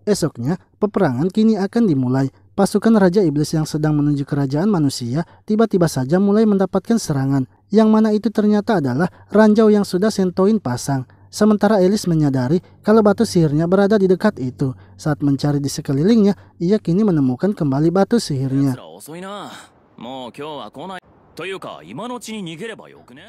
Esoknya, peperangan kini akan dimulai. Pasukan Raja Iblis yang sedang menuju kerajaan manusia tiba-tiba saja mulai mendapatkan serangan, yang mana itu ternyata adalah ranjau yang sudah Sentoin pasang. Sementara Elis menyadari kalau batu sihirnya berada di dekat itu. Saat mencari di sekelilingnya, ia kini menemukan kembali batu sihirnya.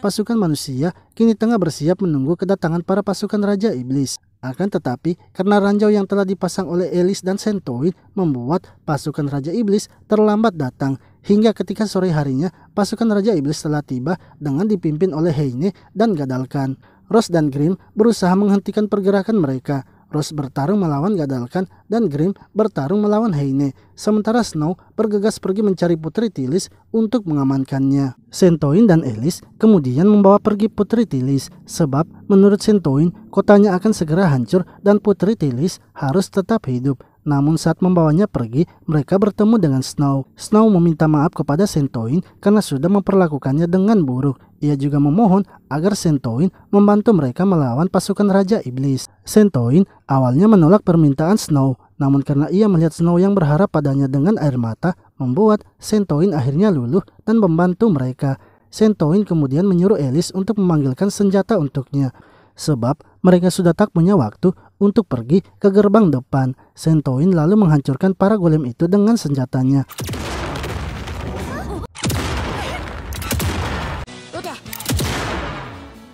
Pasukan manusia kini tengah bersiap menunggu kedatangan para pasukan Raja Iblis. Akan tetapi, karena ranjau yang telah dipasang oleh Elis dan Sentoin membuat pasukan Raja Iblis terlambat datang. Hingga ketika sore harinya, pasukan Raja Iblis telah tiba dengan dipimpin oleh Heine dan Gadalkan. Rose dan Grim berusaha menghentikan pergerakan mereka. Rose bertarung melawan Gadalkan dan Grim bertarung melawan Heine. Sementara Snow bergegas pergi mencari Putri Tilis untuk mengamankannya. Sentoin dan Elis kemudian membawa pergi Putri Tilis, sebab menurut Sentoin kotanya akan segera hancur dan Putri Tilis harus tetap hidup. Namun saat membawanya pergi, mereka bertemu dengan Snow. Snow meminta maaf kepada Sentoin karena sudah memperlakukannya dengan buruk. Ia juga memohon agar Sentoin membantu mereka melawan pasukan Raja Iblis. Sentoin awalnya menolak permintaan Snow, namun karena ia melihat Snow yang berharap padanya dengan air mata, membuat Sentoin akhirnya luluh dan membantu mereka. Sentoin kemudian menyuruh Elis untuk memanggilkan senjata untuknya, sebab mereka sudah tak punya waktu untuk pergi ke gerbang depan. Sentoin lalu menghancurkan para golem itu dengan senjatanya.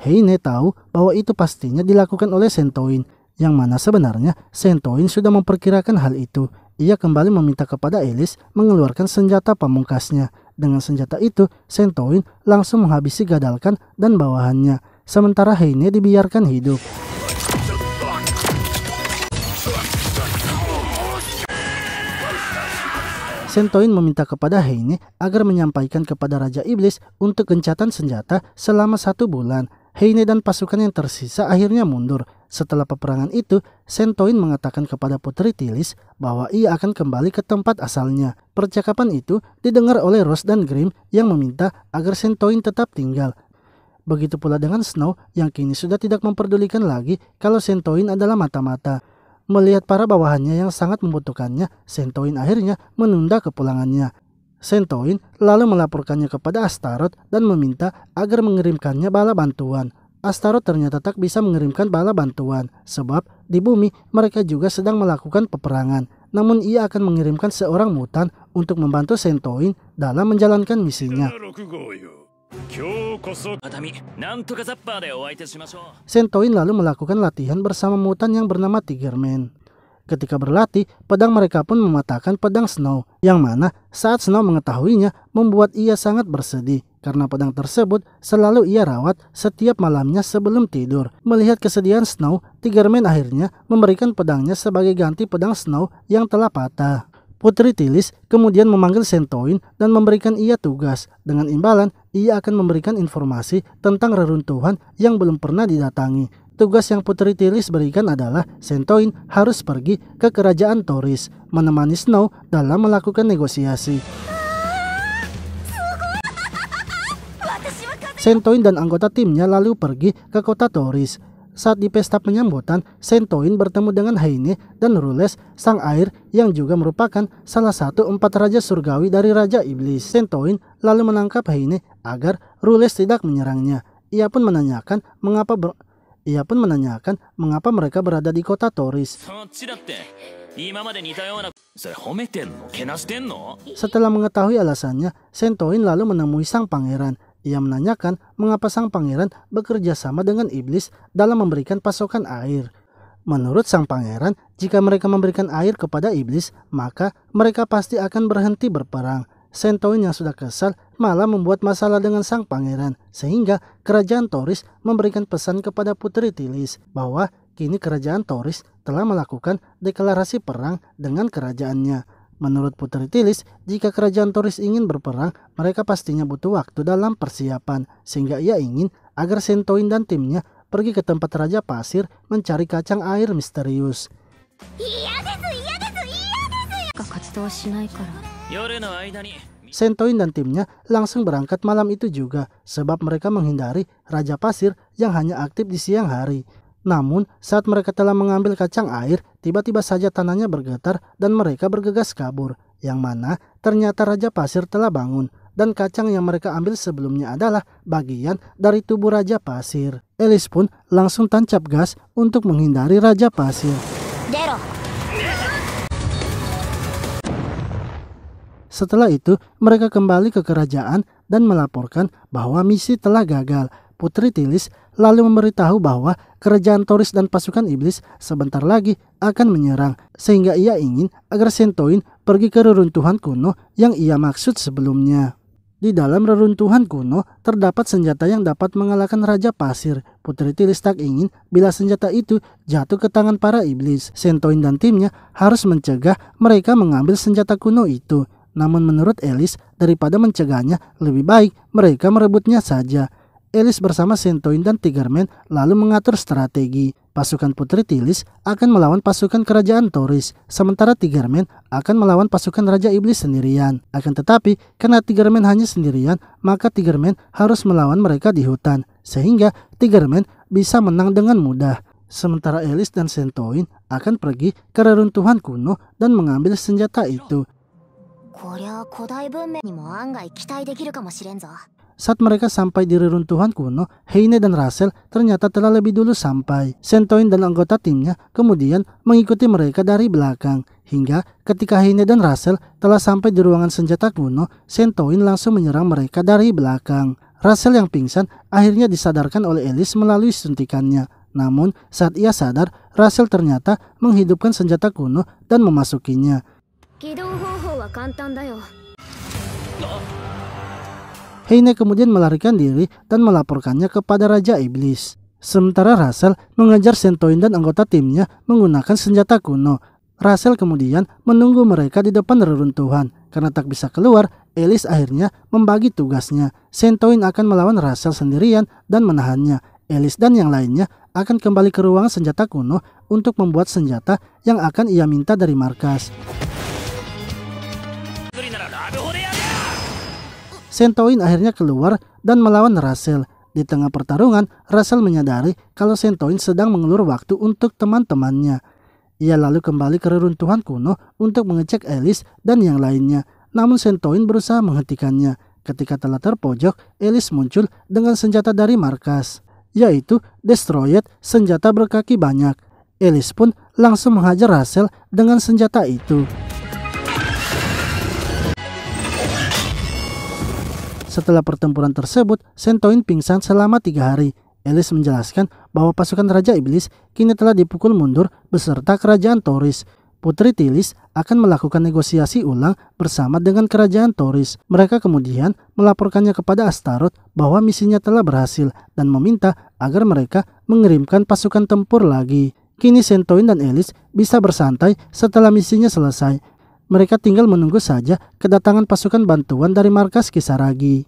Heine tahu bahwa itu pastinya dilakukan oleh Sentoin, yang mana sebenarnya Sentoin sudah memperkirakan hal itu. Ia kembali meminta kepada Elis mengeluarkan senjata pamungkasnya. Dengan senjata itu, Sentoin langsung menghabisi Gadalkan dan bawahannya. Sementara Heine dibiarkan hidup. Sentoin meminta kepada Heine agar menyampaikan kepada Raja Iblis untuk gencatan senjata selama 1 bulan. Heine dan pasukan yang tersisa akhirnya mundur. Setelah peperangan itu, Sentoin mengatakan kepada Putri Tilis bahwa ia akan kembali ke tempat asalnya. Percakapan itu didengar oleh Rose dan Grim yang meminta agar Sentoin tetap tinggal. Begitu pula dengan Snow yang kini sudah tidak memperdulikan lagi kalau Sentoin adalah mata-mata. Melihat para bawahannya yang sangat membutuhkannya, Sentoin akhirnya menunda kepulangannya. Sentoin lalu melaporkannya kepada Astaroth dan meminta agar mengirimkannya bala bantuan. Astaroth ternyata tak bisa mengirimkan bala bantuan, sebab di bumi mereka juga sedang melakukan peperangan. Namun ia akan mengirimkan seorang mutan untuk membantu Sentoin dalam menjalankan misinya. Sentoin lalu melakukan latihan bersama mutan yang bernama Tigerman. Ketika berlatih, pedang mereka pun mematahkan pedang Snow, yang mana saat Snow mengetahuinya membuat ia sangat bersedih. Karena pedang tersebut selalu ia rawat setiap malamnya sebelum tidur. Melihat kesedihan Snow, Tigerman akhirnya memberikan pedangnya sebagai ganti pedang Snow yang telah patah. Putri Tilis kemudian memanggil Sentoin dan memberikan ia tugas. Dengan imbalan, ia akan memberikan informasi tentang reruntuhan yang belum pernah didatangi. Tugas yang Putri Tilis berikan adalah Sentoin harus pergi ke kerajaan Thoris, menemani Snow dalam melakukan negosiasi. Sentoin dan anggota timnya lalu pergi ke kota Thoris. Saat di pesta penyambutan, Sentoin bertemu dengan Heine dan Rules, sang air yang juga merupakan salah satu 4 raja surgawi dari Raja Iblis. Sentoin lalu menangkap Heine agar Rules tidak menyerangnya. Ia pun menanyakan mengapa mereka berada di kota Thoris. Setelah mengetahui alasannya, Sentoin lalu menemui sang pangeran. Ia menanyakan mengapa sang pangeran bekerja sama dengan iblis dalam memberikan pasokan air. Menurut sang pangeran, jika mereka memberikan air kepada iblis, maka mereka pasti akan berhenti berperang. Sentoin yang sudah kesal malah membuat masalah dengan sang pangeran, sehingga kerajaan Thoris memberikan pesan kepada Putri Tilis bahwa kini kerajaan Thoris telah melakukan deklarasi perang dengan kerajaannya. Menurut Putri Tilis, jika kerajaan Thoris ingin berperang, mereka pastinya butuh waktu dalam persiapan, sehingga ia ingin agar Sentoin dan timnya pergi ke tempat Raja Pasir mencari kacang air misterius. Sentoin dan timnya langsung berangkat malam itu juga, sebab mereka menghindari Raja Pasir yang hanya aktif di siang hari. Namun, saat mereka telah mengambil kacang air, tiba-tiba saja tanahnya bergetar dan mereka bergegas kabur. Yang mana ternyata Raja Pasir telah bangun dan kacang yang mereka ambil sebelumnya adalah bagian dari tubuh Raja Pasir. Alice pun langsung tancap gas untuk menghindari Raja Pasir. Dero. Setelah itu, mereka kembali ke kerajaan dan melaporkan bahwa misi telah gagal. Putri Tilis lalu memberitahu bahwa kerajaan Thoris dan pasukan iblis sebentar lagi akan menyerang, sehingga ia ingin agar Centoin pergi ke reruntuhan kuno yang ia maksud sebelumnya. Di dalam reruntuhan kuno terdapat senjata yang dapat mengalahkan Raja Pasir. Putri Tilis tak ingin bila senjata itu jatuh ke tangan para iblis. Centoin dan timnya harus mencegah mereka mengambil senjata kuno itu. Namun menurut Alice, daripada mencegahnya, lebih baik mereka merebutnya saja. Alice bersama Centoin dan Tigerman lalu mengatur strategi. Pasukan Putri Tilis akan melawan pasukan kerajaan Thoris, sementara Tigerman akan melawan pasukan Raja Iblis sendirian. Akan tetapi, karena Tigerman hanya sendirian, maka Tigerman harus melawan mereka di hutan, sehingga Tigerman bisa menang dengan mudah. Sementara Alice dan Centoin akan pergi ke reruntuhan kuno dan mengambil senjata itu. Saat mereka sampai di reruntuhan kuno, Heine dan Russell ternyata telah lebih dulu sampai. Centoin dan anggota timnya kemudian mengikuti mereka dari belakang. Hingga ketika Heine dan Russell telah sampai di ruangan senjata kuno, Centoin langsung menyerang mereka dari belakang. Russell yang pingsan akhirnya disadarkan oleh Alice melalui suntikannya. Namun saat ia sadar, Russell ternyata menghidupkan senjata kuno dan memasukinya. Heine kemudian melarikan diri dan melaporkannya kepada Raja Iblis. Sementara Russell mengejar Centoin dan anggota timnya menggunakan senjata kuno. Russell kemudian menunggu mereka di depan reruntuhan. Karena tak bisa keluar, Alice akhirnya membagi tugasnya. Centoin akan melawan Russell sendirian dan menahannya. Alice dan yang lainnya akan kembali ke ruangan senjata kuno untuk membuat senjata yang akan ia minta dari markas. Centoin akhirnya keluar dan melawan Russell. Di tengah pertarungan, Russell menyadari kalau Centoin sedang mengulur waktu untuk teman-temannya. Ia lalu kembali ke reruntuhan kuno untuk mengecek Alice dan yang lainnya. Namun Centoin berusaha menghentikannya. Ketika telah terpojok, Alice muncul dengan senjata dari markas, yaitu Destroyed, senjata berkaki banyak. Alice pun langsung menghajar Russell dengan senjata itu. Setelah pertempuran tersebut, Centoin pingsan selama 3 hari. Alice menjelaskan bahwa pasukan Raja Iblis kini telah dipukul mundur beserta kerajaan Thoris. Putri Tilis akan melakukan negosiasi ulang bersama dengan kerajaan Thoris. Mereka kemudian melaporkannya kepada Astaroth bahwa misinya telah berhasil dan meminta agar mereka mengirimkan pasukan tempur lagi. Kini Centoin dan Alice bisa bersantai setelah misinya selesai. Mereka tinggal menunggu saja kedatangan pasukan bantuan dari markas Kisaragi.